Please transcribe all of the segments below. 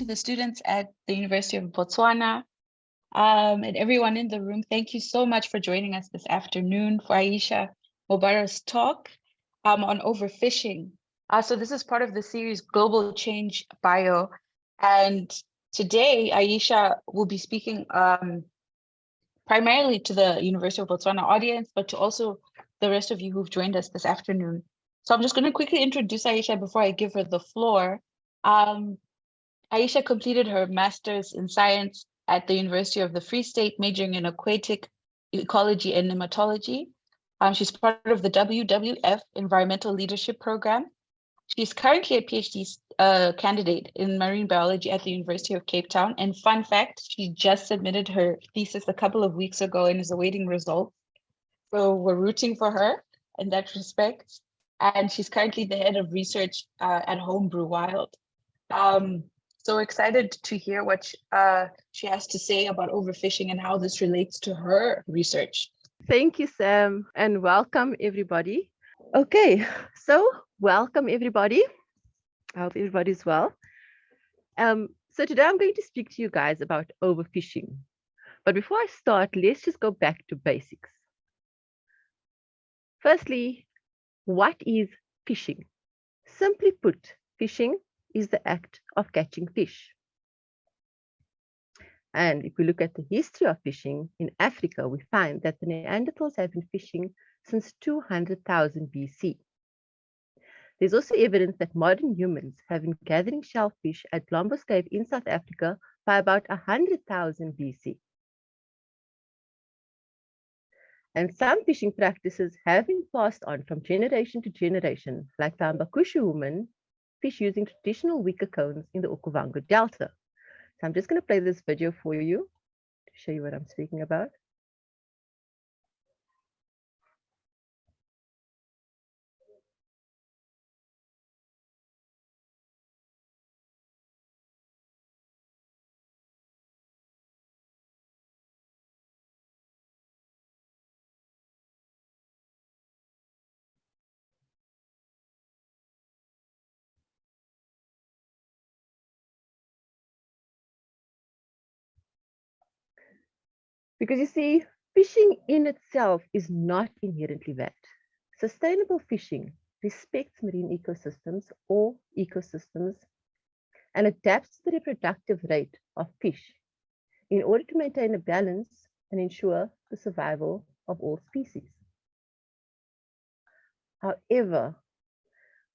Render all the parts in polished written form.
the students at the University of Botswana and everyone in the room. Thank you so much for joining us this afternoon for Ayesha Mobara's talk on overfishing. So this is part of the series Global Change Bio. And today, Ayesha will be speaking primarily to the University of Botswana audience, but to also the rest of you who've joined us this afternoon. So I'm just going to quickly introduce Ayesha before I give her the floor. Ayesha completed her master's in science at the University of the Free State, majoring in aquatic ecology and nematology. She's part of the WWF Environmental Leadership Program. She's currently a PhD candidate in marine biology at the University of Cape Town. And fun fact, she just submitted her thesis a couple of weeks ago and is awaiting results. So we're rooting for her in that respect. And she's currently the head of research at Homebrew Wild. So we're excited to hear what she has to say about overfishing and how this relates to her research. Thank you, Sam, and welcome everybody. Okay, so welcome everybody. I hope everybody's well. So today I'm going to speak to you guys about overfishing. But before I start, let's just go back to basics. Firstly, what is fishing? Simply put, fishing is the act of catching fish. And if we look at the history of fishing in Africa, we find that the Neanderthals have been fishing since 200,000 BC. There's also evidence that modern humans have been gathering shellfish at Blombos Cave in South Africa by about 100,000 BC. And some fishing practices have been passed on from generation to generation, like the Ambakushu women fish using traditional wicker cones in the Okavango Delta. So I'm just going to play this video for you to show you what I'm speaking about. Because you see, fishing in itself is not inherently bad. Sustainable fishing respects marine ecosystems or ecosystems and adapts to the reproductive rate of fish in order to maintain a balance and ensure the survival of all species. However,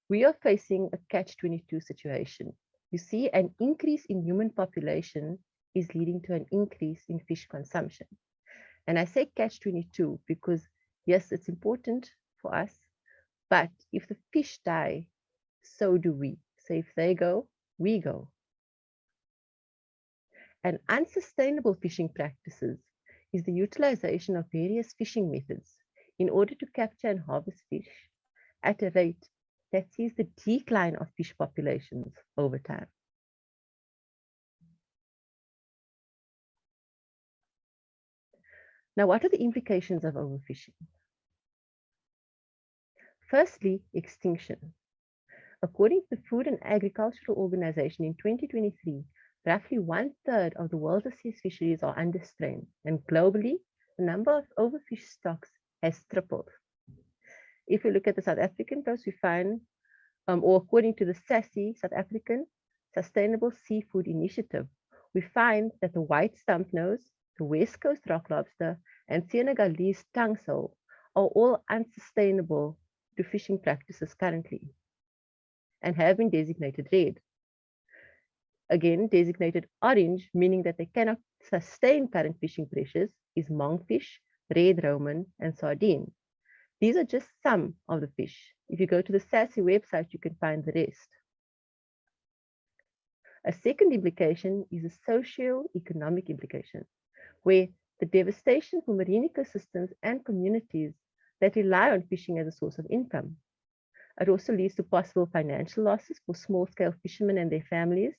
we are facing a catch-22 situation. You see, an increase in human population is leading to an increase in fish consumption. And I say catch-22 because, yes, it's important for us, but if the fish die, so do we. So if they go, we go. And unsustainable fishing practices is the utilization of various fishing methods in order to capture and harvest fish at a rate that sees the decline of fish populations over time. Now, what are the implications of overfishing? Firstly, extinction. According to the Food and Agricultural Organization in 2023, roughly 1/3 of the world's sea fisheries are under strain, and globally, the number of overfished stocks has tripled. If we look at the South African coast, we find, or according to the SASSI, South African Sustainable Seafood Initiative, we find that the white stumpnose, the West Coast rock lobster, and Senegalese tungsole are all unsustainable to fishing practices currently and have been designated red. Again, designated orange, meaning that they cannot sustain current fishing pressures, is monkfish, red roman, and sardine. These are just some of the fish. If you go to the SASSI website, you can find the rest. A second implication is a socio-economic implication, where the devastation for marine ecosystems and communities that rely on fishing as a source of income. It also leads to possible financial losses for small-scale fishermen and their families,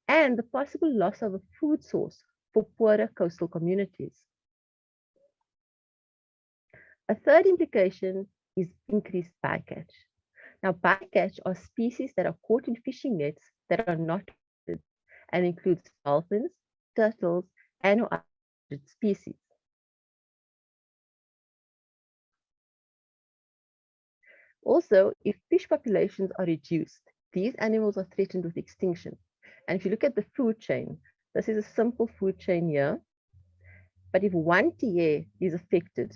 and the possible loss of a food source for poorer coastal communities. A third implication is increased bycatch. Now, bycatch are species that are caught in fishing nets that are not and includes dolphins, turtles, and other species. Also, if fish populations are reduced, these animals are threatened with extinction. And if you look at the food chain, this is a simple food chain here. But if one tier is affected,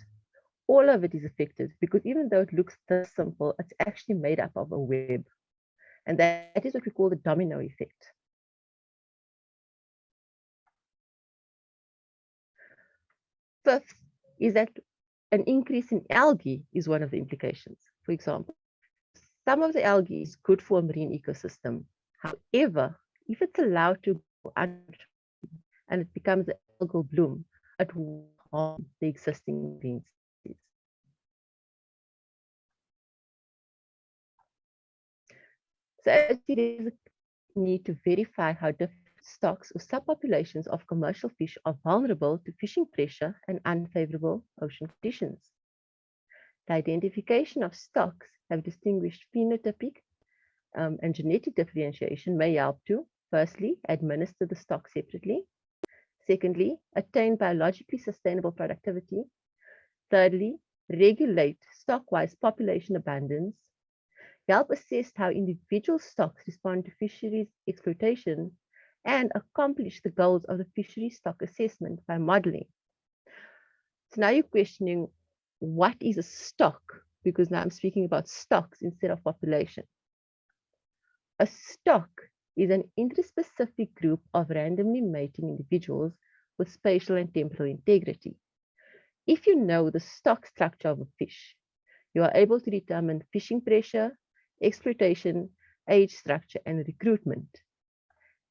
all of it is affected, because even though it looks this simple, it's actually made up of a web. And that is what we call the domino effect. Fifth is that an increase in algae is one of the implications. For example, some of the algae is good for a marine ecosystem. However, if it's allowed to go under and it becomes an algal bloom, it will harm the existing marine species. So as you see, there's a need to verify how different stocks or subpopulations of commercial fish are vulnerable to fishing pressure and unfavorable ocean conditions. The identification of stocks have distinguished phenotypic and genetic differentiation may help to, firstly, administer the stock separately. Secondly, attain biologically sustainable productivity. Thirdly, regulate stock-wise population abundance. Help assess how individual stocks respond to fisheries exploitation, and accomplish the goals of the fishery stock assessment by modeling. So now you're questioning, what is a stock? Because now I'm speaking about stocks instead of population. A stock is an interspecific group of randomly mating individuals with spatial and temporal integrity. If you know the stock structure of a fish, you are able to determine fishing pressure, exploitation, age structure, and recruitment,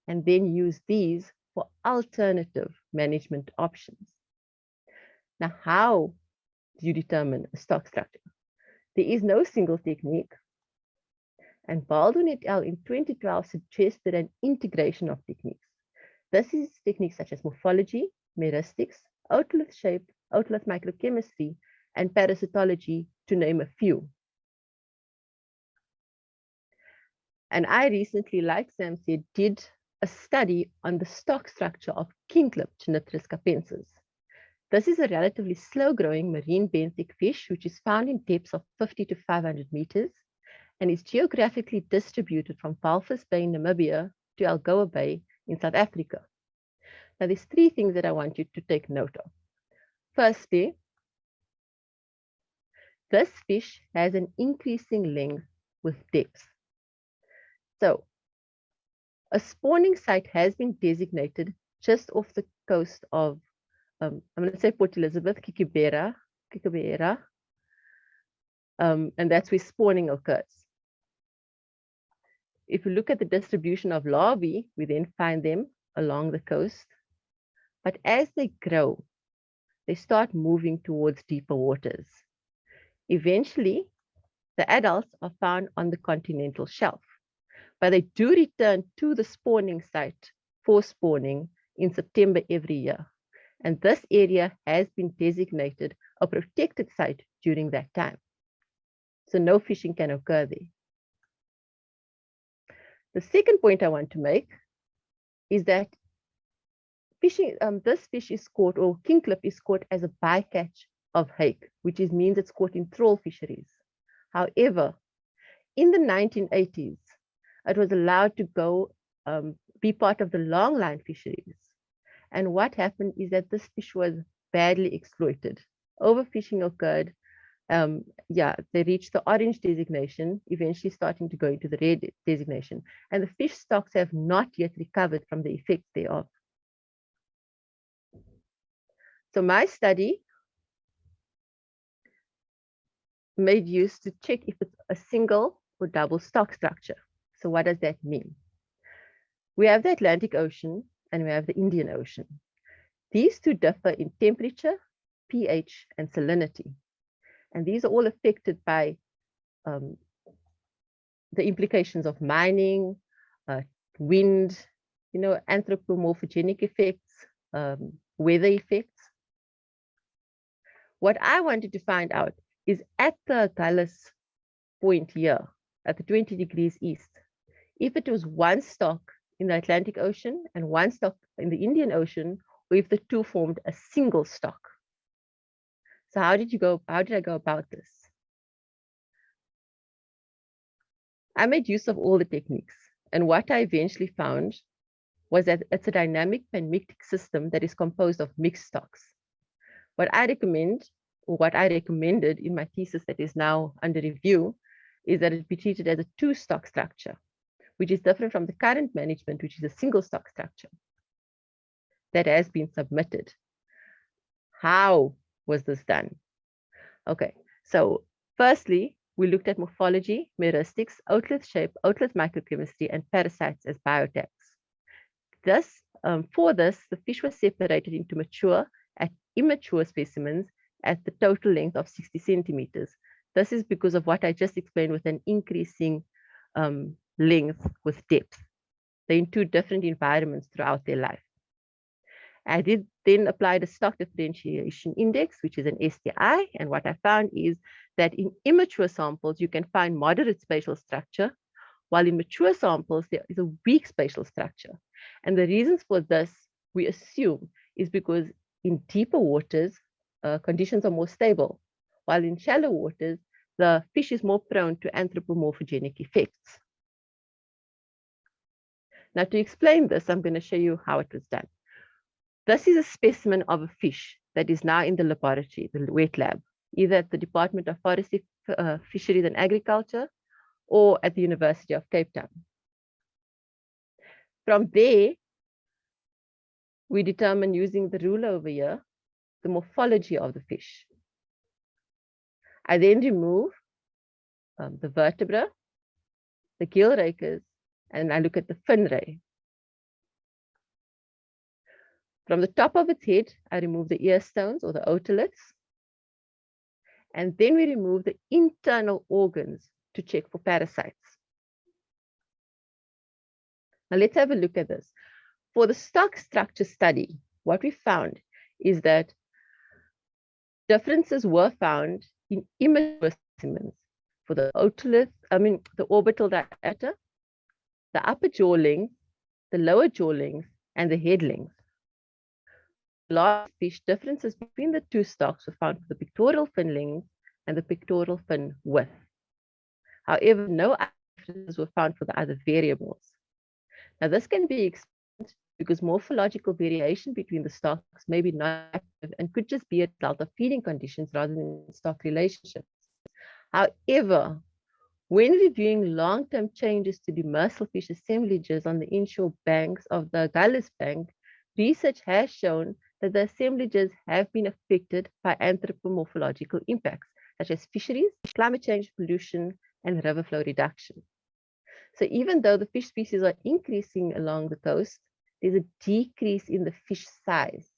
and then use these for alternative management options. Now, how do you determine a stock structure? There is no single technique, and Baldwin et al. In 2012 suggested an integration of techniques. This is techniques such as morphology, meristics, outlet shape, outlet microchemistry, and parasitology, to name a few. And I recently, like Sam said, did a study on the stock structure of kingklip, Genypterus capensis. This is a relatively slow-growing marine benthic fish, which is found in depths of 50 to 500 meters, and is geographically distributed from Walvis Bay in Namibia to Algoa Bay in South Africa. Now, there's three things that I want you to take note of. Firstly, this fish has an increasing length with depth. So, a spawning site has been designated just off the coast of, I'm going to say Port Elizabeth, Kikibera, and that's where spawning occurs. If you look at the distribution of larvae, we then find them along the coast. But as they grow, they start moving towards deeper waters. Eventually, the adults are found on the continental shelf, but they do return to the spawning site for spawning in September every year. And this area has been designated a protected site during that time. So no fishing can occur there. The second point I want to make is that fishing, this fish is caught, or kingklip is caught as a bycatch of hake, which means it's caught in trawl fisheries. However, in the 1980s, it was allowed to go be part of the longline fisheries. And what happened is that this fish was badly exploited. Overfishing occurred. They reached the orange designation, eventually starting to go into the red designation. And the fish stocks have not yet recovered from the effects thereof. So my study made use to check if it's a single or double stock structure. So what does that mean? We have the Atlantic Ocean and we have the Indian Ocean. These two differ in temperature, pH, and salinity. And these are all affected by the implications of mining, wind, anthropomorphogenic effects, weather effects. What I wanted to find out is at the Gullis point here, at the 20 degrees east, if it was one stock in the Atlantic Ocean and one stock in the Indian Ocean, or if the two formed a single stock. So how did I go about this? I made use of all the techniques, and what I eventually found was that it's a dynamic panmictic system that is composed of mixed stocks. What I recommend, or what I recommended in my thesis that is now under review, is that it be treated as a two-stock structure, which is different from the current management, which is a single stock structure that has been submitted. How was this done? Okay, so firstly, we looked at morphology, meristics, outlet shape, outlet microchemistry, and parasites as biotags. For this, the fish was separated into mature and immature specimens at the total length of 60 centimeters. This is because of what I just explained with an increasing length with depth. They're in two different environments throughout their life. I did then apply the stock differentiation index, which is an SDI. And what I found is that in immature samples, you can find moderate spatial structure, while in mature samples, there is a weak spatial structure. And the reasons for this, we assume, is because in deeper waters, conditions are more stable, while in shallow waters, the fish is more prone to anthropomorphogenic effects. Now, to explain this, I'm going to show you how it was done. This is a specimen of a fish that is now in the laboratory, the wet lab, either at the Department of Forestry, Fisheries and Agriculture, or at the University of Cape Town. From there, we determine, using the ruler over here, the morphology of the fish. I then remove the vertebra, the gill rakers, and I look at the fin ray. From the top of its head, I remove the ear stones or the otoliths. And then we remove the internal organs to check for parasites. Now let's have a look at this. For the stock structure study, what we found is that differences were found in immature specimens for the otolith, the orbital diameter, the upper jaw length, the lower jaw length, and the head length. Large fish, differences between the two stocks were found for the pectoral fin length and the pectoral fin width. However, no differences were found for the other variables. Now, this can be explained because morphological variation between the stocks may be not active and could just be a result of feeding conditions rather than stock relationships. However, when reviewing long-term changes to demersal fish assemblages on the inshore banks of the Gullis Bank, research has shown that the assemblages have been affected by anthropomorphological impacts, such as fisheries, climate change, pollution, and river flow reduction. So even though the fish species are increasing along the coast, there's a decrease in the fish size,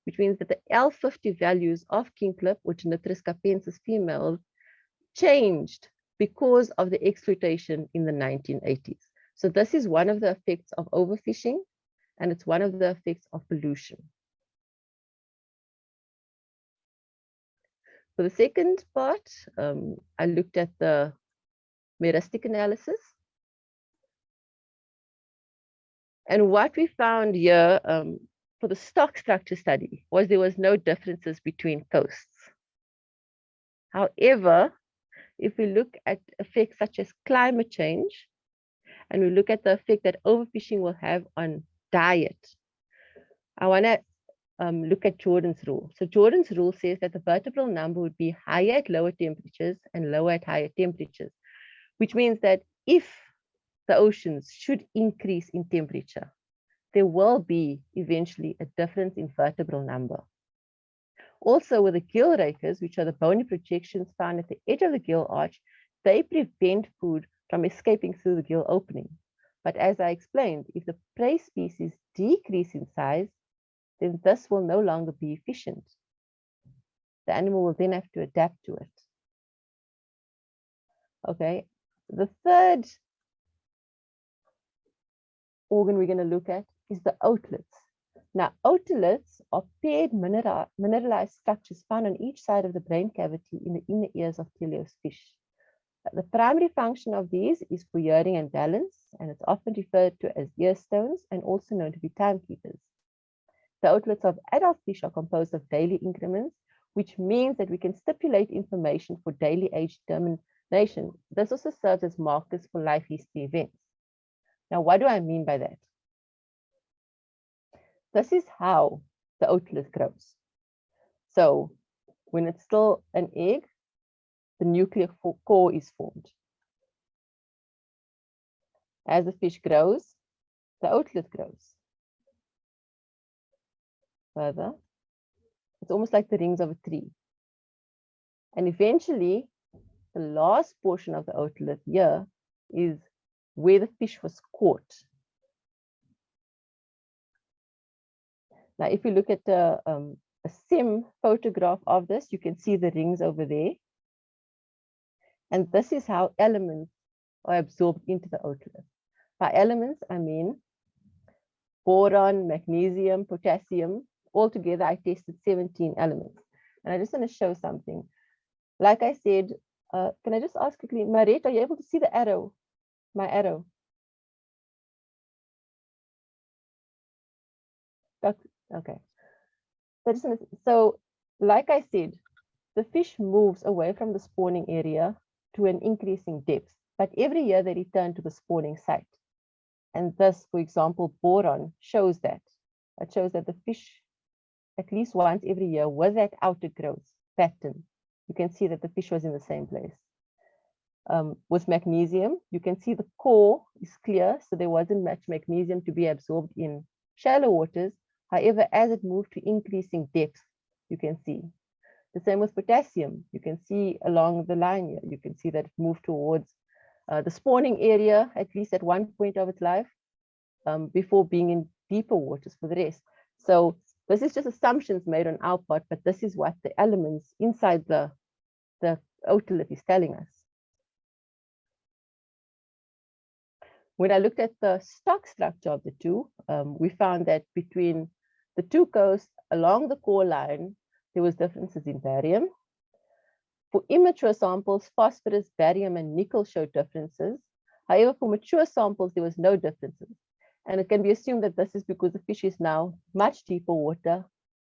which means that the L50 values of kingklip, or Genypterus capensis females, changed because of the exploitation in the 1980s. So this is one of the effects of overfishing, and it's one of the effects of pollution. For the second part, I looked at the meristic analysis. And what we found here for the stock structure study was there was no differences between coasts. However, if we look at effects such as climate change, and we look at the effect that overfishing will have on diet, I want to look at Jordan's rule. So Jordan's rule says that the vertebral number would be higher at lower temperatures and lower at higher temperatures, which means that if the oceans should increase in temperature, there will be eventually a difference in vertebral number. Also, with the gill rakers, which are the bony projections found at the edge of the gill arch, they prevent food from escaping through the gill opening. But as I explained, if the prey species decrease in size, then this will no longer be efficient. The animal will then have to adapt to it. Okay, the third organ we're going to look at is the otoliths. Now, otoliths are paired mineralized structures found on each side of the brain cavity in the inner ears of teleost fish. The primary function of these is for hearing and balance, and it's often referred to as ear stones and also known to be timekeepers. The outlets of adult fish are composed of daily increments, which means that we can stipulate information for daily age determination. This also serves as markers for life history events. Now, what do I mean by that? This is how the outlet grows. So when it's still an egg, the nuclear core is formed. As the fish grows, the outlet grows. Further, it's almost like the rings of a tree. And eventually, the last portion of the outlet here is where the fish was caught. Now, if you look at a sim photograph of this, you can see the rings over there. And this is how elements are absorbed into the outlet. By elements, I mean boron, magnesium, potassium. Altogether, I tested 17 elements. And I just want to show something. Like I said, can I just ask quickly, Marit, are you able to see the arrow? My arrow? Okay. So, like I said, the fish moves away from the spawning area to an increasing depth, but every year they return to the spawning site. And thus, for example, boron shows that. It shows that the fish, at least once every year, with that outer growth pattern, you can see that the fish was in the same place. With magnesium, you can see the core is clear, so there wasn't much magnesium to be absorbed in shallow waters. However, as it moved to increasing depth, you can see. The same with potassium. You can see along the line here, you can see that it moved towards the spawning area, at least at one point of its life, before being in deeper waters for the rest. So this is just assumptions made on our part, but this is what the elements inside the outlet is telling us. When I looked at the stock structure of the two, we found that between the two coasts along the core line, there was differences in barium. For immature samples, phosphorus, barium, and nickel showed differences. However, for mature samples, there was no differences. And it can be assumed that this is because the fish is now much deeper water,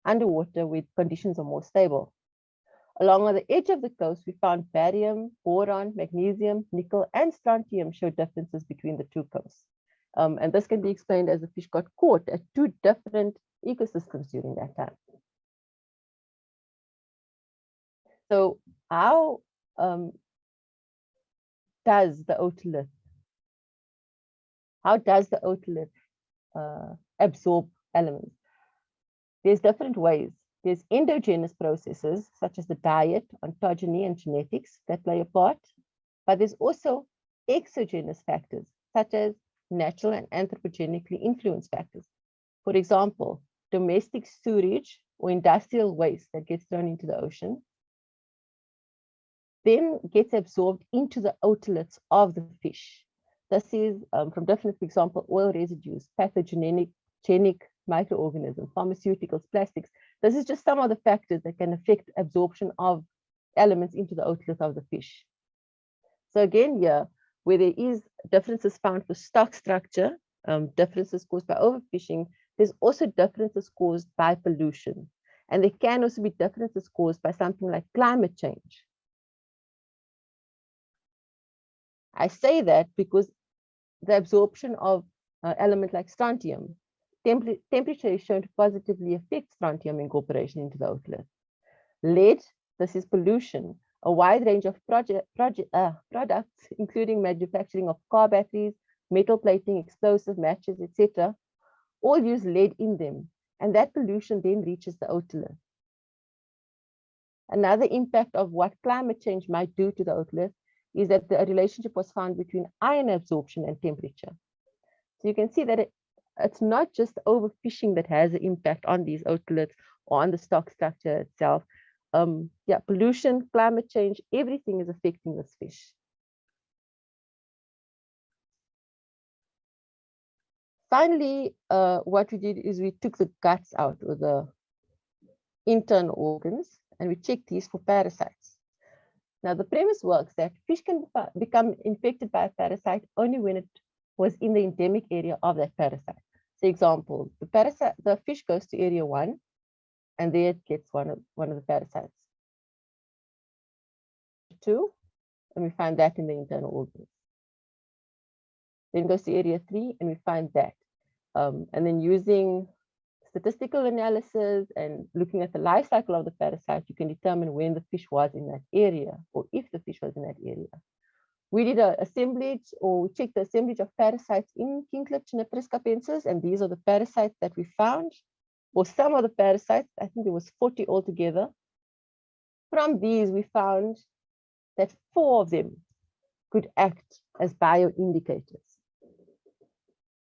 underwater, where conditions are more stable. Along the edge of the coast, we found barium, boron, magnesium, nickel, and strontium showed differences between the two coasts. And this can be explained as the fish got caught at two different ecosystems during that time. So how does the otolith absorb elements? There's different ways. There's endogenous processes, such as the diet, ontogeny, and genetics that play a part. But there's also exogenous factors, such as natural and anthropogenically influenced factors. For example, domestic sewage or industrial waste that gets thrown into the ocean then gets absorbed into the otoliths of the fish. This is from different, for example, oil residues, pathogenic microorganisms, pharmaceuticals, plastics. This is just some of the factors that can affect absorption of elements into the otolith of the fish. So again, here, where there is differences found for stock structure, differences caused by overfishing, there's also differences caused by pollution. And there can also be differences caused by something like climate change. I say that because the absorption of elements like strontium, temperature is shown to positively affect strontium incorporation into the otolith. Lead, this is pollution. A wide range of products, including manufacturing of car batteries, metal plating, explosive matches, etc., all use lead in them, and that pollution then reaches the otolith. Another impact of what climate change might do to the otolith is that the relationship was found between iron absorption and temperature. So you can see that it's not just overfishing that has an impact on these otoliths or on the stock structure itself. Pollution, climate change, everything is affecting this fish. Finally, what we did is we took the guts out, or the internal organs, and we checked these for parasites. Now, the premise works that fish can become infected by a parasite only when it was in the endemic area of that parasite. So, example, the fish goes to area 1, and there it gets one of the parasites. 2, and we find that in the internal organs. Then goes to area 3, and we find that. And then using statistical analysis and looking at the life cycle of the parasite, you can determine when the fish was in that area, or if the fish was in that area. We did an assemblage, or we checked the assemblage of parasites in kingklip Genypterus capensis, and these are the parasites that we found, or some of the parasites. I think there was 40 altogether. From these, we found that 4 of them could act as bioindicators.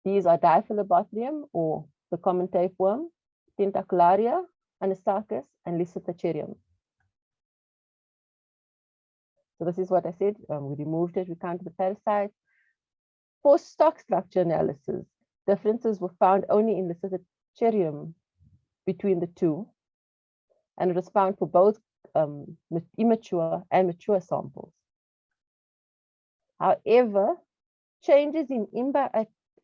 These are Diphyllobothrium, or the common tapeworm, Tentacularia, Anisakis, and Lysithacerium. So this is what I said. We removed it, we counted the parasites. For stock structure analysis, differences were found only in Lysithacerium between the two, and it was found for both immature and mature samples. However, changes in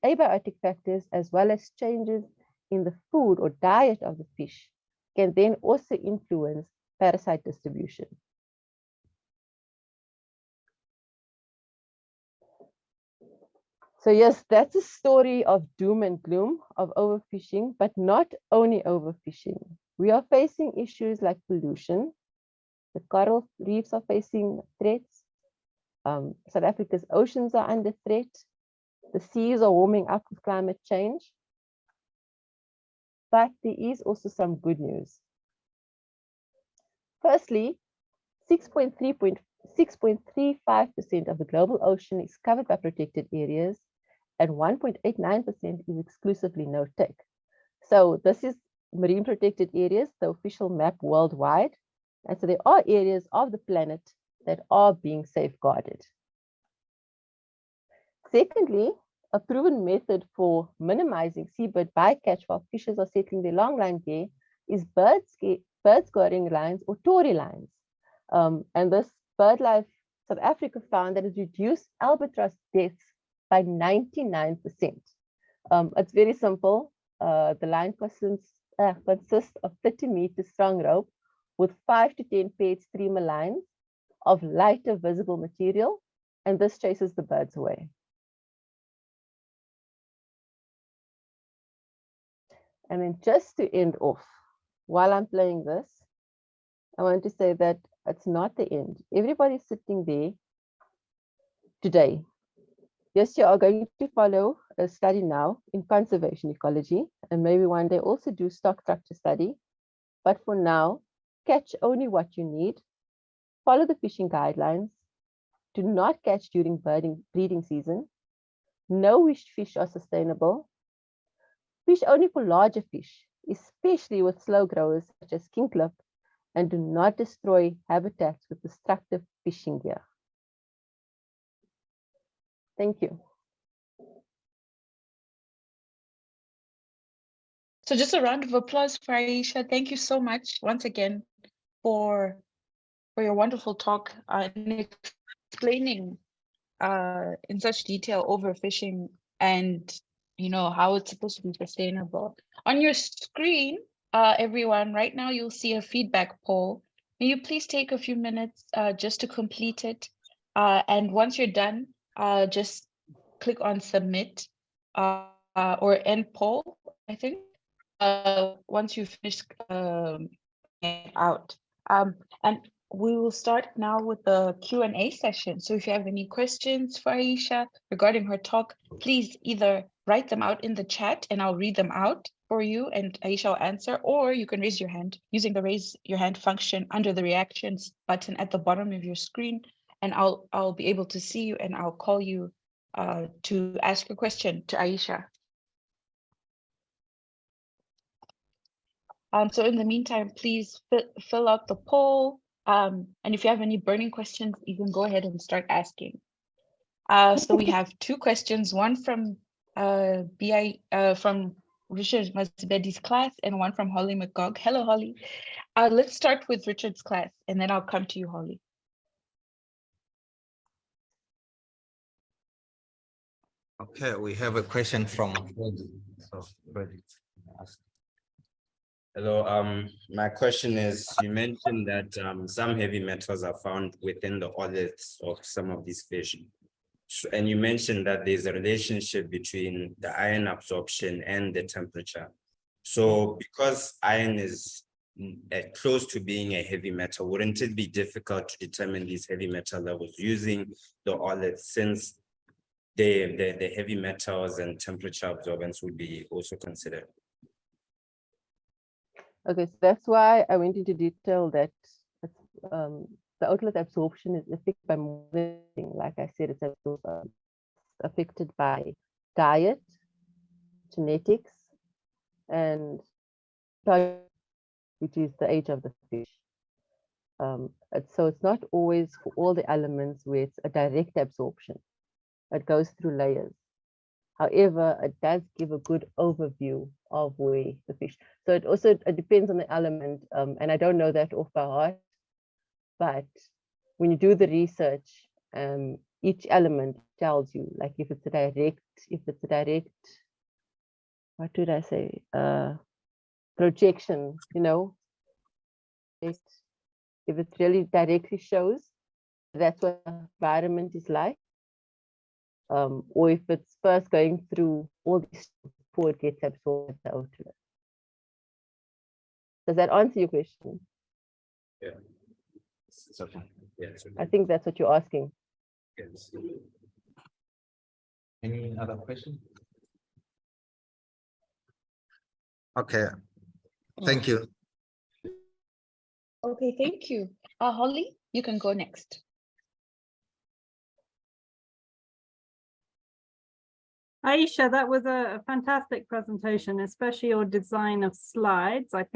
abiotic factors, as well as changes in the food or diet of the fish, can then also influence parasite distribution. So yes, that's a story of doom and gloom of overfishing, but not only overfishing. We are facing issues like pollution. The coral reefs are facing threats. South Africa's oceans are under threat. The seas are warming up with climate change. But there is also some good news. Firstly, 6.35% of the global ocean is covered by protected areas, and 1.89% is exclusively no-take. So this is marine protected areas, the official map worldwide. And so there are areas of the planet that are being safeguarded. Secondly, a proven method for minimizing seabird bycatch while fishes are settling their longline gear is bird scoring lines, or Tory lines. And this BirdLife South Africa found that it reduced albatross deaths by 99%. It's very simple. The line consists of 30 meter strong rope with 5 to 10 paired streamer lines of lighter visible material, and this chases the birds away. And then just to end off, while I'm playing this, I want to say that it's not the end. Everybody's sitting there today. Yes, you are going to follow a study now in conservation ecology, and maybe one day also do stock structure study. But for now, catch only what you need. Follow the fishing guidelines. Do not catch during breeding season. Know which fish are sustainable. Fish only for larger fish, especially with slow growers such as kingklip, and do not destroy habitats with destructive fishing gear. Thank you. So just a round of applause for Ayesha. Thank you so much once again for your wonderful talk and explaining in such detail overfishing and how it's supposed to be sustainable. On your screen, everyone, right now you'll see a feedback poll. May you please take a few minutes just to complete it, and once you're done, just click on submit or end poll, I think, once you finish out. And we will start now with the Q&A session. So if you have any questions for Ayesha regarding her talk, please either write them out in the chat and I'll read them out for you and Ayesha will answer, or you can raise your hand using the raise your hand function under the reactions button at the bottom of your screen, and I'll be able to see you and I'll call you to ask your question to Ayesha. So in the meantime, please fill out the poll. And if you have any burning questions, you can go ahead and start asking. So we have 2 questions, one from from Richard Mazibedi's class and one from Holly McGog. Hello, Holly. Let's start with Richard's class and then I'll come to you, Holly. Okay, we have a question from Freddy. So, Freddy, ask. Hello, my question is, you mentioned that some heavy metals are found within the otoliths of some of these fish. And you mentioned that there's a relationship between the iron absorption and the temperature. So because iron is close to being a heavy metal, wouldn't it be difficult to determine these heavy metal levels using the otoliths, since the heavy metals and temperature absorbance would be also considered? Okay, so that's why I went into detail that the otolith absorption is affected by more than thing. Like I said, it's affected by diet, genetics, and which is the age of the fish. So it's not always for all the elements where it's a direct absorption. It goes through layers. However, it does give a good overview of where the fish. So it depends on the element, and I don't know that off by heart. But when you do the research, each element tells you, like if it's a direct, what did I say? Projection, you know, if it really directly shows, that's what the environment is like. Or if it's first going through all these before it gets absorbed at the outlet. Does that answer your question? Yeah. It's okay. Yeah, it's okay. I think that's what you're asking. Yes. Any other question? Okay, thank you. Okay, thank you. Holly, you can go next. Ayesha, that was a fantastic presentation, especially your design of slides. I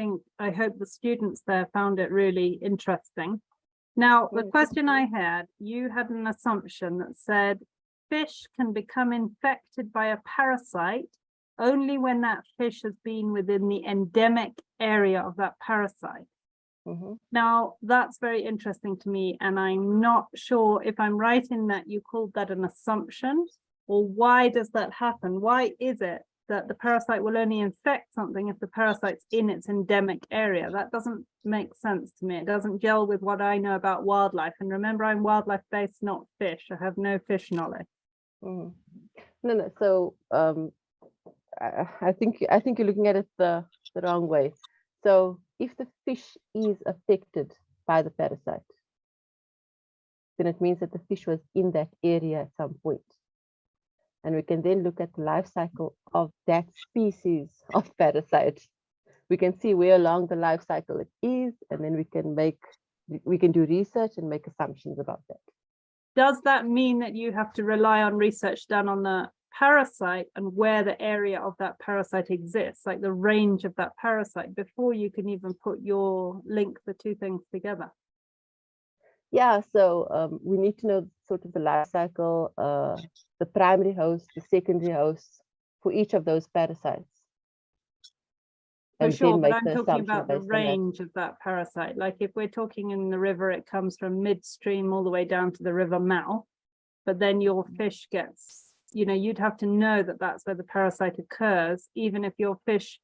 hope the students there found it really interesting. Now, the question I had, you had an assumption that said fish can become infected by a parasite only when that fish has been within the endemic area of that parasite. Now, that's very interesting to me, and I'm not sure if I'm right in that you called that an assumption, or why does that happen? Why is it that the parasite will only infect something if the parasite's in its endemic area? That doesn't make sense to me. It doesn't gel with what I know about wildlife. And remember, I'm wildlife based, not fish. I have no fish knowledge. No. So I think you're looking at it the wrong way. So if the fish is affected by the parasite, then it means that the fish was in that area at some point. And we can then look at the life cycle of that species of parasite. We can see where along the life cycle it is, and then we can do research and make assumptions about that. Does that mean that you have to rely on research done on the parasite and where the area of that parasite exists, like the range of that parasite, before you can even link the two things together? Yeah, so we need to know sort of the life cycle, the primary host, the secondary host for each of those parasites. For And sure, then but make I'm the talking assumption about the based on that. range of that parasite. Like if we're talking in the river, it comes from midstream all the way down to the river mouth, but then your fish gets, you'd have to know that that's where the parasite occurs, even if your fish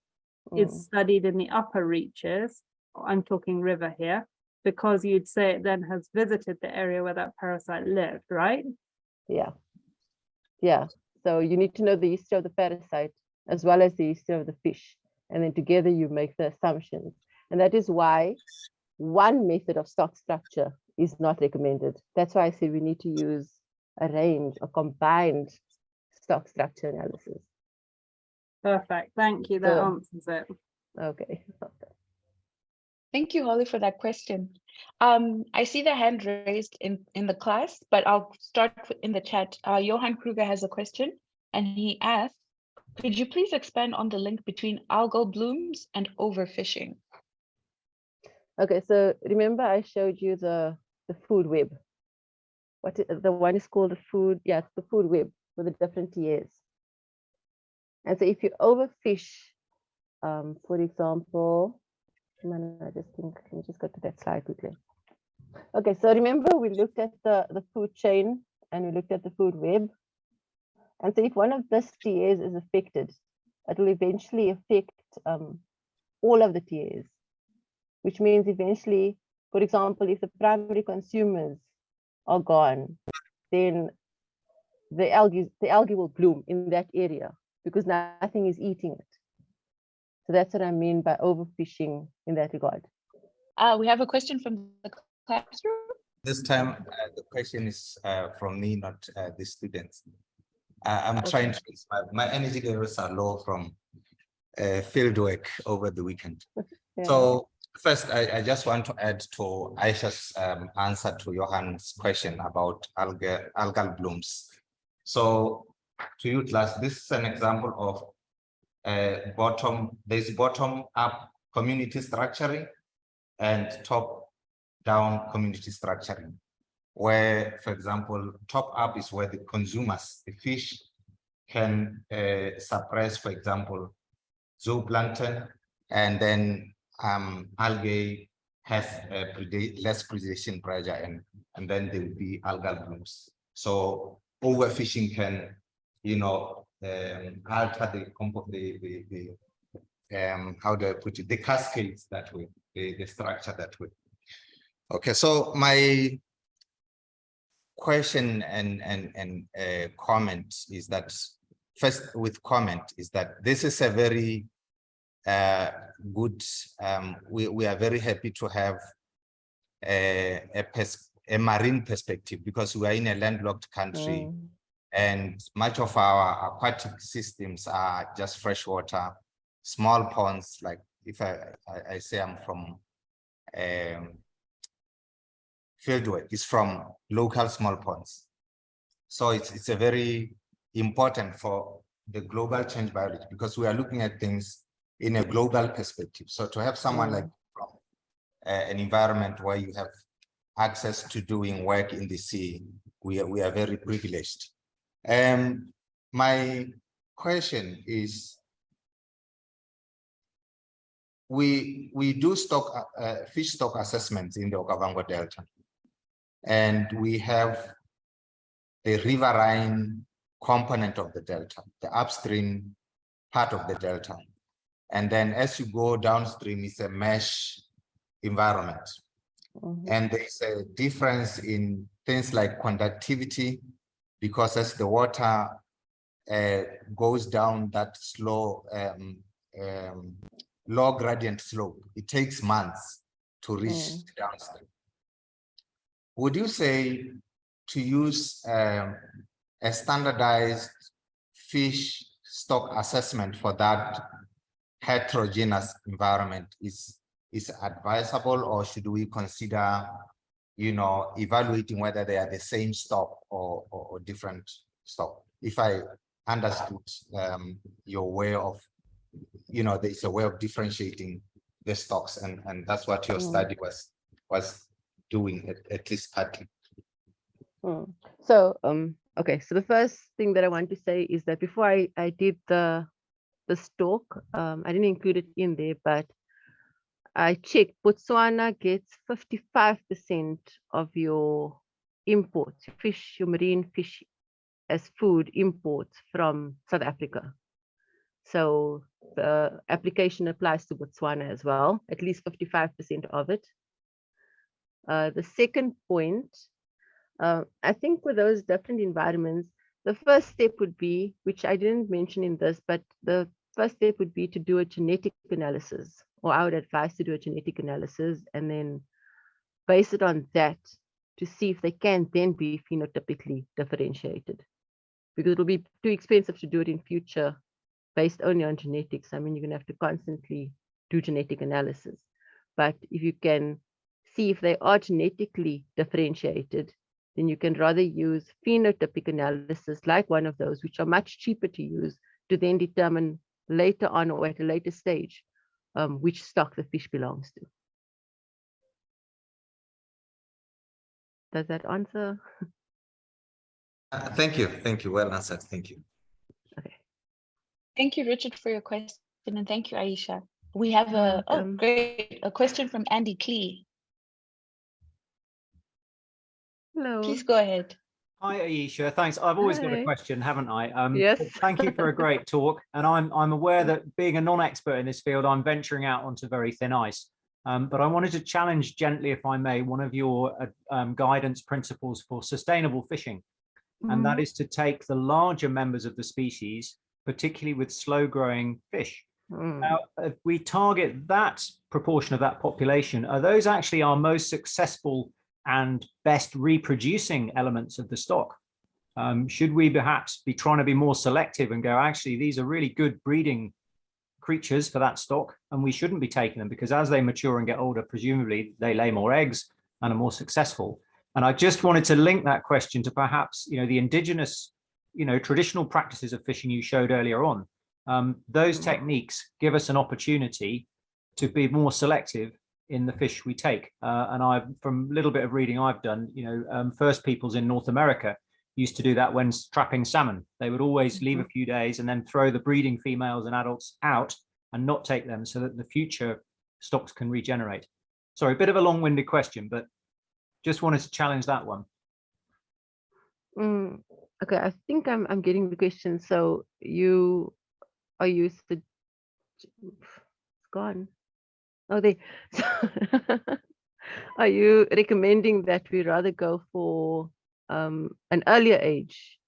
is studied in the upper reaches. I'm talking river here, because you'd say it then has visited the area where that parasite lived, right? Yeah. So you need to know the history of the parasite as well as the history of the fish. And then together you make the assumptions. And that is why one method of stock structure is not recommended. That's why I said we need to use a range, a combined stock structure analysis. Perfect. Thank you. That answers it. Okay. Thank you, Holly, for that question. I see the hand raised in the class, but I'll start in the chat. Johan Kruger has a question, and he asks, could you please expand on the link between algal blooms and overfishing? Okay, so remember I showed you the food web. The one is called the food, it's the food web with the different tiers. And so if you overfish, for example, I just think, let me just go to that slide quickly. Okay, so remember we looked at the food chain and we looked at the food web. And so if one of these TAs is affected, it will eventually affect all of the TAs, which means eventually, for example, if the primary consumers are gone, then the algae will bloom in that area because nothing is eating it. So that's what I mean by overfishing in that regard. We have a question from the classroom. This time, the question is from me, not the students. I'm trying to, my energy levels are low from field work over the weekend. Yeah. So first, I just want to add to Ayesha's answer to Johan's question about algal blooms. So to you, class, this is an example of there's bottom up community structuring and top down community structuring, where, for example, top up is where the consumers, the fish, can suppress, for example, zooplankton, and then algae has less predation pressure, and then there will be algal blooms. So overfishing can, you know, alter the how do I put it, the cascades that way, the structure that way. Okay, so my question and comment is that, first with comment is that this is a very good, we are very happy to have a marine perspective because we are in a landlocked country and much of our aquatic systems are just freshwater, small ponds. Like if I say I'm from fieldwork, is from local small ponds. So it's a very important for the global change biology because we are looking at things in a global perspective. So to have someone like from an environment where you have access to doing work in the sea, we are very privileged. My question is, we do fish stock assessments in the Okavango Delta, and we have the riverine component of the delta, the upstream part of the delta. And then as you go downstream, it's a mesh environment. And there's a difference in things like conductivity, because as the water goes down that slow, low gradient slope, it takes months to reach downstream. Would you say to use a standardized fish stock assessment for that heterogeneous environment is advisable, or should we consider, you know, evaluating whether they are the same stock or different stock? If I understood your way of, you know, there's a way of differentiating the stocks, and that's what your study was doing, at least partly. So okay, so the first thing that I want to say is that before I did the stock, I didn't include it in there, but I checked. Botswana gets 55% of your imports, fish, your marine fish as food imports from South Africa. So the application applies to Botswana as well, at least 55% of it. The second point, I think with those different environments, the first step would be, which I didn't mention in this, but the first step would be to do a genetic analysis, or I would advise to do a genetic analysis and then base it on that to see if they can then be phenotypically differentiated, because it'll be too expensive to do it in future based only on genetics. I mean, you're going to have to constantly do genetic analysis. But if you can see if they are genetically differentiated, then you can rather use phenotypic analysis like one of those, which are much cheaper to use, to then determine later on or at a later stage which stock the fish belongs to. Does that answer? Thank you. Well answered. Thank you. Okay. Thank you, Richard, for your question, and thank you, Ayesha. We have a question from Andy Klee. Hello. Please go ahead. Hi, Ayesha. Thanks. I've always got a Hi. question, haven't I? Yes. Thank you for a great talk. And I'm aware that being a non-expert in this field, I'm venturing out onto very thin ice. But I wanted to challenge gently, if I may, one of your guidance principles for sustainable fishing. And that is to take the larger members of the species, particularly with slow-growing fish. Now, if we target that proportion of that population, are those actually our most successful and best reproducing elements of the stock? Should we perhaps be trying to be more selective and go, actually, these are really good breeding creatures for that stock, and we shouldn't be taking them because as they mature and get older, presumably they lay more eggs and are more successful. And I just wanted to link that question to perhaps, the indigenous, traditional practices of fishing you showed earlier on. Those techniques give us an opportunity to be more selective in the fish we take. And from a little bit of reading I've done, first peoples in North America used to do that when trapping salmon. They would always leave a few days and then throw the breeding females and adults out and not take them so that the future stocks can regenerate. Sorry, a bit of a long-winded question, but just wanted to challenge that one. Okay, I think I'm getting the question. So it's gone. Oh, are you recommending that we rather go for an earlier age?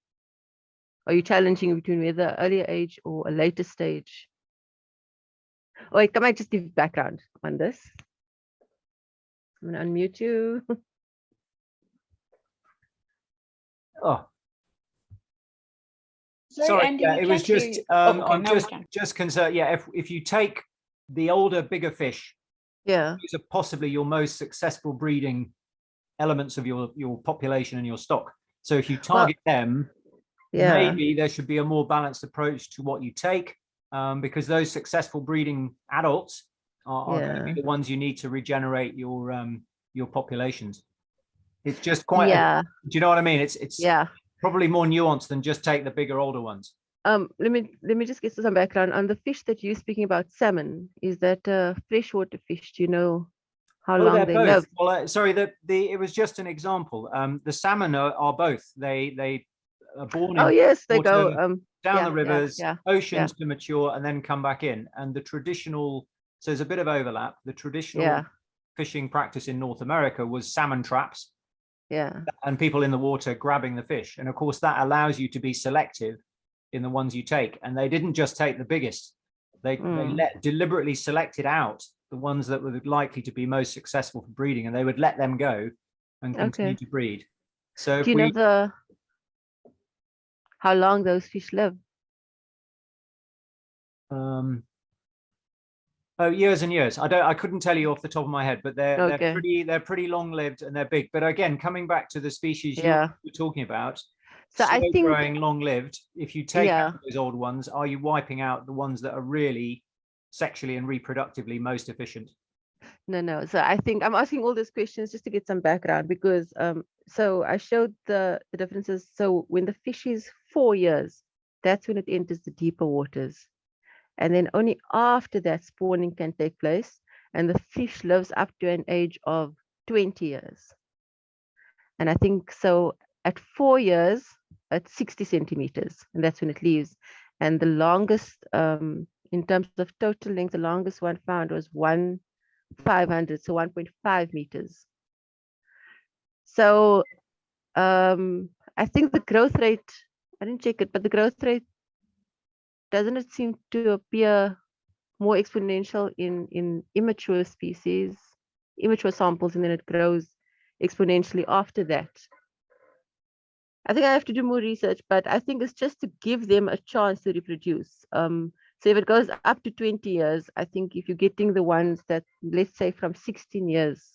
Are you challenging between whether earlier age or a later stage? Oh, wait, can I just give background on this? I'm gonna unmute you. Oh, Sorry, Andy, yeah, it was just, okay, I'm just concerned. Yeah, if you take the older, bigger fish, Yeah, these are possibly your most successful breeding elements of your population and your stock. So if you target them, maybe there should be a more balanced approach to what you take, because those successful breeding adults are going to be the ones you need to regenerate your populations. It's just quite, do you know what I mean? It's probably more nuanced than just take the bigger, older ones. Let me just get some background on the fish that you're speaking about. Salmon, is that a freshwater fish? Do you know how long they live? Well, sorry, it was just an example. The salmon are both. They are born in they water, go down the rivers, oceans to mature, and then come back in. And the traditional, so there's a bit of overlap. The traditional fishing practice in North America was salmon traps. And people in the water grabbing the fish. And of course, that allows you to be selective in the ones you take. And they didn't just take the biggest. They deliberately selected out the ones that were likely to be most successful for breeding, and they would let them go and continue to breed. So do you know how long those fish live? Oh, years and years. I couldn't tell you off the top of my head, but they're pretty long-lived and they're big. But again, coming back to the species you're talking about, so I think growing, long-lived, if you take out those old ones, are you wiping out the ones that are really sexually and reproductively most efficient? No. So I think I'm asking all these questions just to get some background, because so I showed the differences. So when the fish is 4 years, that's when it enters the deeper waters. And then only after that spawning can take place, and the fish lives up to an age of 20 years. And I think so at 4 years, at 60 centimeters, and that's when it leaves. And the longest, in terms of total length, the longest one found was 1,500, so 1.5 meters. So I think the growth rate, I didn't check it, but the growth rate, doesn't it seem to appear more exponential in immature species, immature samples, and then it grows exponentially after that? I think I have to do more research, but I think it's just to give them a chance to reproduce. So if it goes up to 20 years, I think if you're getting the ones that, let's say from 16 years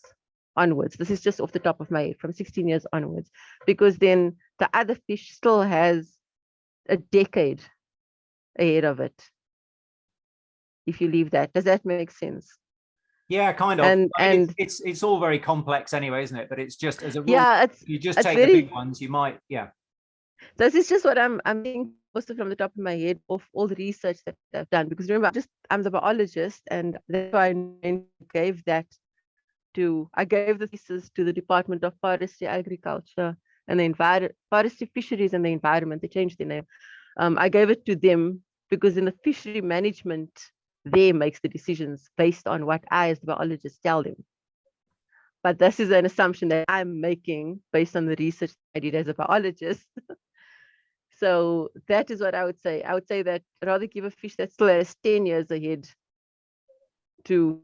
onwards, this is just off the top of my head, from 16 years onwards, because then the other fish still has a decade ahead of it. If you leave that, does that make sense? Yeah, kind of. And it's all very complex anyway, isn't it? But it's just as a rule, if you just take the big ones, you might, This is just what I'm thinking most from the top of my head of all the research that I've done, because remember, I'm the biologist, and that's why I gave the thesis to the Department of Forestry, Agriculture and the Forestry, Fisheries and the Environment. They changed the name. I gave it to them because in the fishery management, they makes the decisions based on what I as the biologist tell them. But this is an assumption that I'm making based on the research I did as a biologist. So that is what I would say. I would say that I'd rather give a fish that still has 10 years ahead to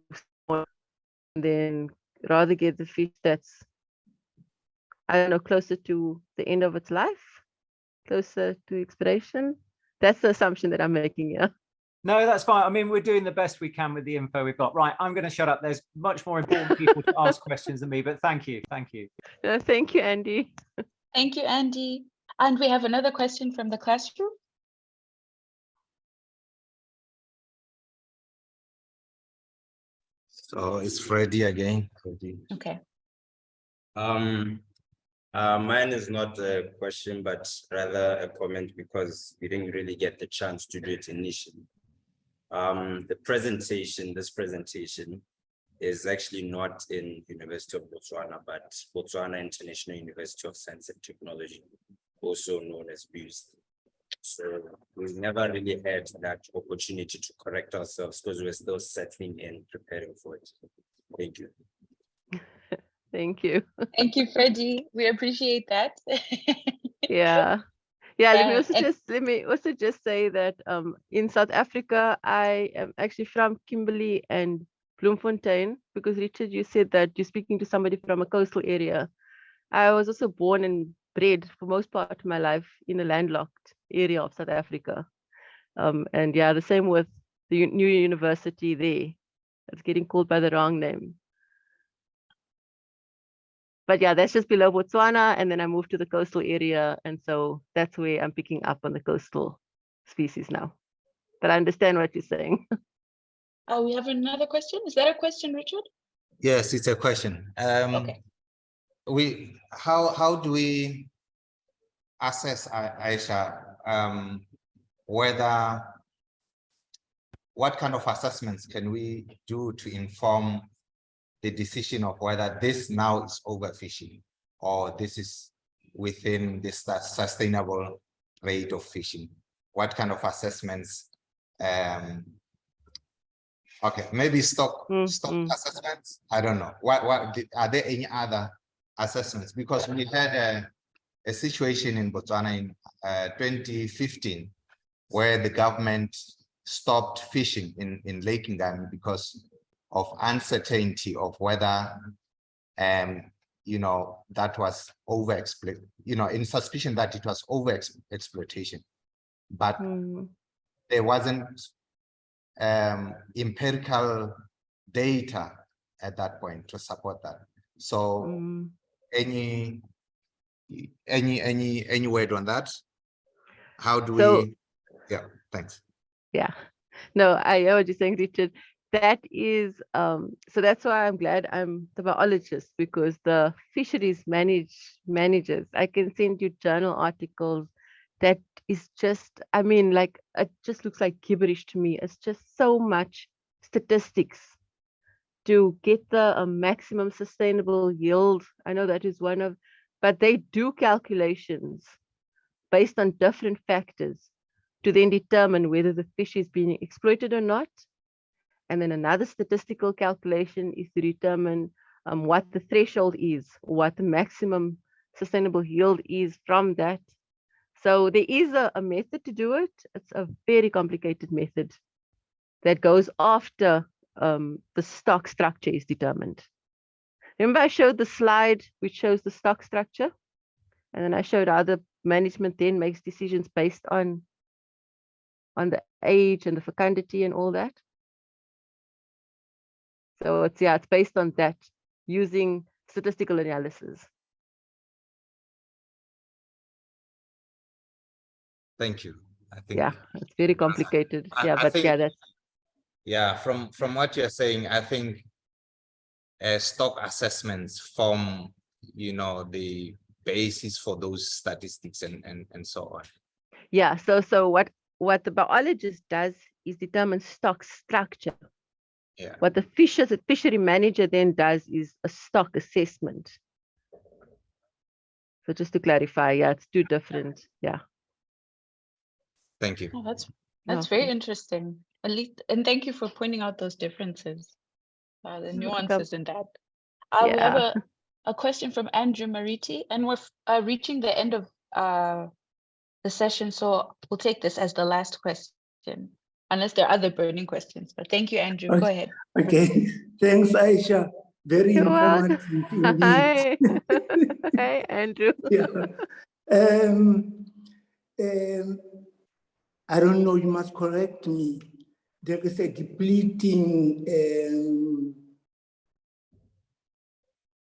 then rather get the fish that's, I don't know, closer to the end of its life, closer to expiration. That's the assumption that I'm making here. No, that's fine. I mean, we're doing the best we can with the info we've got. Right, I'm going to shut up. There's much more important people to ask questions than me, but thank you. Thank you. Thank you, Andy. Thank you, Andy. And we have another question from the classroom. So it's Freddie again. Freddie. Okay. Mine is not a question, but rather a comment because we didn't really get the chance to do it initially. This presentation is actually not in University of Botswana, but Botswana International University of Science and Technology, also known as BUST. So we've never really had that opportunity to correct ourselves because we're still settling in, preparing for it. Thank you. Thank you. Thank you, Freddie. We appreciate that. Yeah. Yeah, let Yeah, me also just say that in South Africa, I am actually from Kimberley and Bloemfontein, because Richard, you said that you're speaking to somebody from a coastal area. I was also born and bred for most part of my life in a landlocked area of South Africa. And yeah, the same with the new university there. It's getting called by the wrong name. But yeah, that's just below Botswana, and then I moved to the coastal area, and so that's where I'm picking up on the coastal species now. But I understand what you're saying. oh, we have another question. Is that a question, Richard? Yes, it's a question. Okay. How do we assess, Ayesha, what kind of assessments can we do to inform the decision of whether this now is overfishing or this is within the sustainable rate of fishing? What kind of assessments? Okay, maybe stock assessments. I don't know. Are there any other assessments? Because we had a situation in Botswana in 2015 where the government stopped fishing in Lake Ngami because of uncertainty of whether that was in suspicion that it was over exploitation, but there wasn't empirical data at that point to support that. So any word on that? How do we? Yeah, thanks. Yeah, no, I hear what you're saying, Richard. That is, so that's why I'm glad I'm the biologist, because the fisheries managers, I can send you journal articles that is just, I mean, like, it just looks like gibberish to me. It's just so much statistics to get the maximum sustainable yield. I know that is one of, but they do calculations based on different factors to then determine whether the fish is being exploited or not. And then another statistical calculation is to determine what the threshold is, what the maximum sustainable yield is from that. So there is a method to do it. It's a very complicated method that goes after the stock structure is determined. Remember I showed the slide which shows the stock structure? And then I showed how the management then makes decisions based on the age and the fecundity and all that. So it's based on that, using statistical analysis. Thank you. I think it's very complicated. From what you're saying, I think stock assessments form, the basis for those statistics and so on. Yeah. So what the biologist does is determine stock structure. Yeah. What the fishery manager then does is a stock assessment. So just to clarify, yeah, it's two different. Yeah. Thank you. Oh, that's very Okay. interesting. At least, and thank you for pointing out those differences, the nuances in that. We have Yeah. a question from Andrew Mariti, and we're reaching the end of the session, so we'll take this as the last question, unless there are other burning questions. But thank you, Andrew. Go ahead. Okay, thanks, Ayesha. Very You're welcome. informative indeed. Hi. Hey, Andrew. Yeah. I don't know, you must correct me. There is a depleting,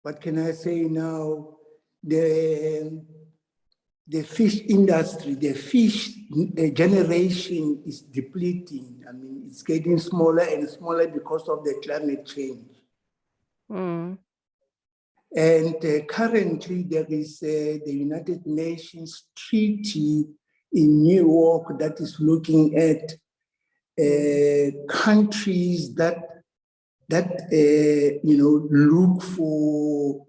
what can I say now? The fish industry, the fish generation is depleting. I mean, it's getting smaller and smaller because of the climate change. Mm. And currently there is the United Nations Treaty in New York that is looking at countries that look for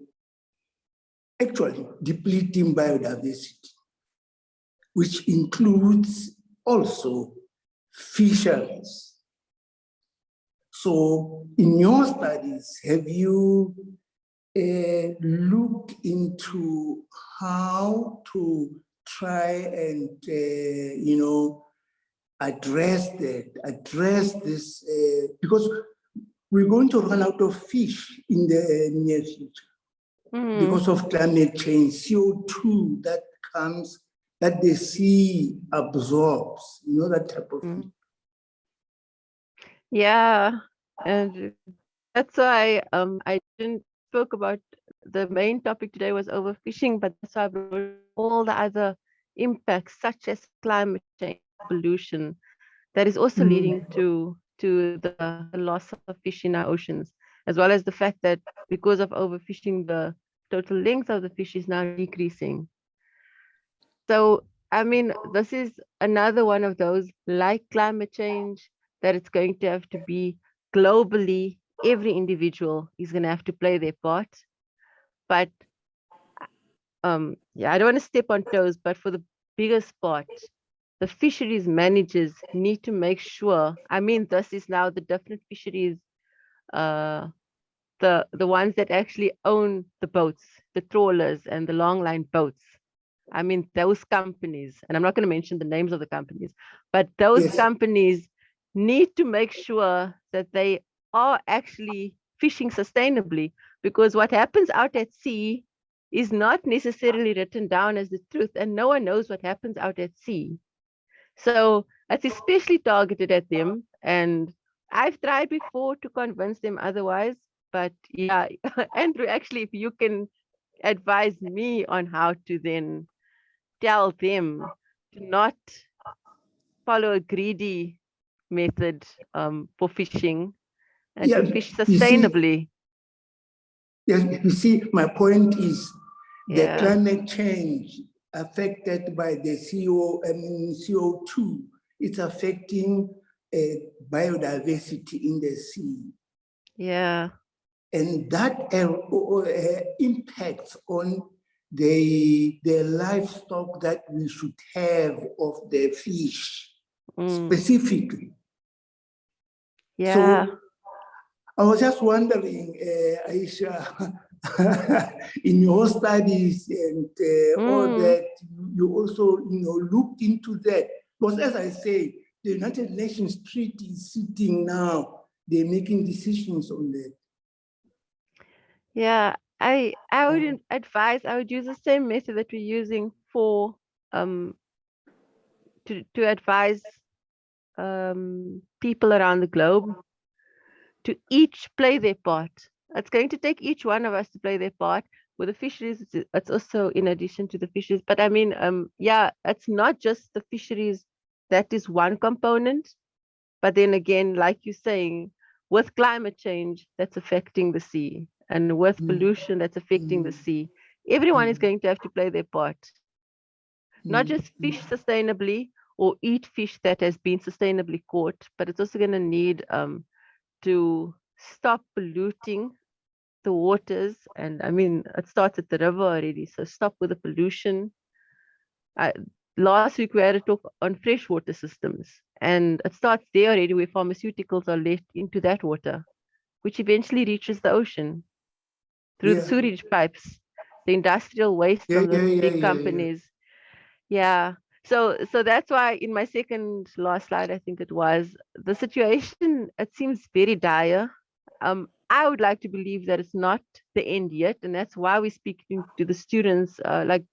actually depleting biodiversity, which includes also fisheries. So in your studies, have you looked into how to try and, address this, because we're going to run out of fish in the near future because of climate change, CO2 that comes, that the sea absorbs, that type of thing. Yeah, and that's why I didn't spoke about the main topic today was overfishing, but that's why I brought all the other impacts such as climate change, pollution, that is also leading to the loss of fish in our oceans, as well as the fact that because of overfishing, the total length of the fish is now decreasing. So, I mean, this is another one of those, like climate change, that it's going to have to be globally, every individual is going to have to play their part. But yeah, I don't want to step on toes, but for the biggest part, the fisheries managers need to make sure, I mean, this is now the different fisheries, the ones that actually own the boats, the trawlers and the long line boats. I mean, those companies, and I'm not going to mention the names of the companies, but those companies need to make sure that they are actually fishing sustainably, because what happens out at sea is not necessarily written down as the truth, and no one knows what happens out at sea. So it's especially targeted at them. And I've tried before to convince them otherwise, but yeah, Andrew, actually, if you can advise me on how to then tell them to not follow a greedy method for fishing and to fish sustainably. You see, my point is the climate change affected by the CO2, it's affecting biodiversity in the sea. Yeah. And that impacts on the livestock that we should have of the fish specifically. Yeah. So I was just wondering, Ayesha, in your studies and all that, you also, looked into that. Because as I say, the United Nations Treaty is sitting now, they're making decisions on that. Yeah, I would advise, I would use the same method that we're using for to advise people around the globe to each play their part. It's going to take each one of us to play their part. With the fisheries, it's also in addition to the fisheries. But I mean, yeah, it's not just the fisheries. That is one component. But then again, like you're saying, with climate change, that's affecting the sea. And with pollution, that's affecting the sea. Everyone is going to have to play their part. Not just fish sustainably or eat fish that has been sustainably caught, but it's also going to need to stop polluting the waters, and I mean, it starts at the river already, so stop with the pollution. Last week we had a talk on freshwater systems, and it starts there already, where pharmaceuticals are let into that water, which eventually reaches the ocean through the Yeah. sewage pipes, the industrial waste Yeah, of the yeah, big yeah. companies. Yeah. So that's why in my second last slide, I think it was, the situation, it seems very dire. I would like to believe that it's not the end yet, and that's why we're speaking to the students, like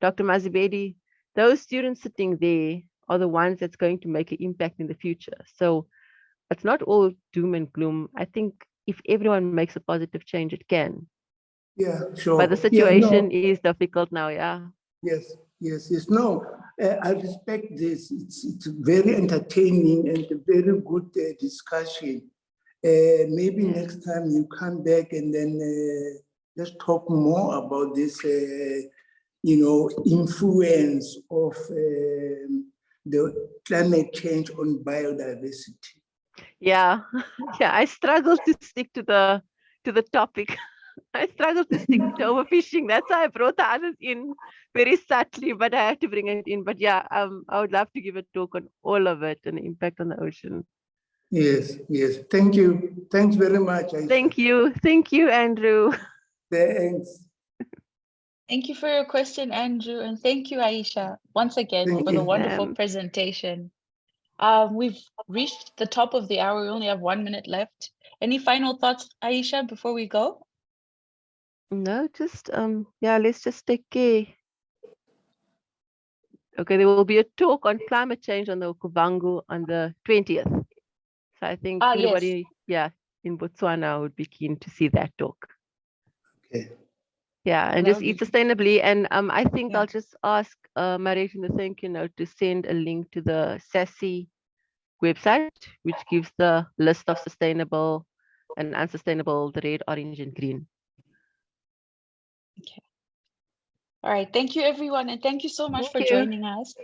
Dr. Mazibedi. Those students sitting there are the ones that's going to make an impact in the future. So it's not all doom and gloom. I think if everyone makes a positive change, it can. Yeah, sure. But the Yeah, situation no. is difficult now, yeah. Yes, yes, yes. No, I respect this. It's very entertaining and a very good discussion. Maybe next time you come back and then let's talk more about this, influence of the climate change on biodiversity. Yeah, yeah. I struggle to stick to the topic. I struggle to stick to overfishing. That's why I brought the others in very subtly, but I had to bring it in. But yeah, I would love to give a talk on all of it and the impact on the ocean. Yes, yes. Thank you. Thanks very much, Ayesha. Thank you, Andrew. Thanks. Thank you for your question, Andrew, and thank you, Ayesha, once again Thank for the you. wonderful presentation. We've reached the top of the hour. We only have 1 minute left. Any final thoughts, Ayesha, before we go? No, just yeah, let's just take care. Okay, there will be a talk on climate change on the Okavango on the 20th. So I think Yes. everybody, yeah, in Botswana would be keen to see that talk. Okay. Yeah, and that just would eat be- sustainably. And I think Yeah. I'll just ask Marit in the thank you note to send a link to the SASSI website, which gives the list of sustainable and unsustainable, the red, orange, and green. All right. Thank you, everyone. And thank you so much Thank for you. joining us.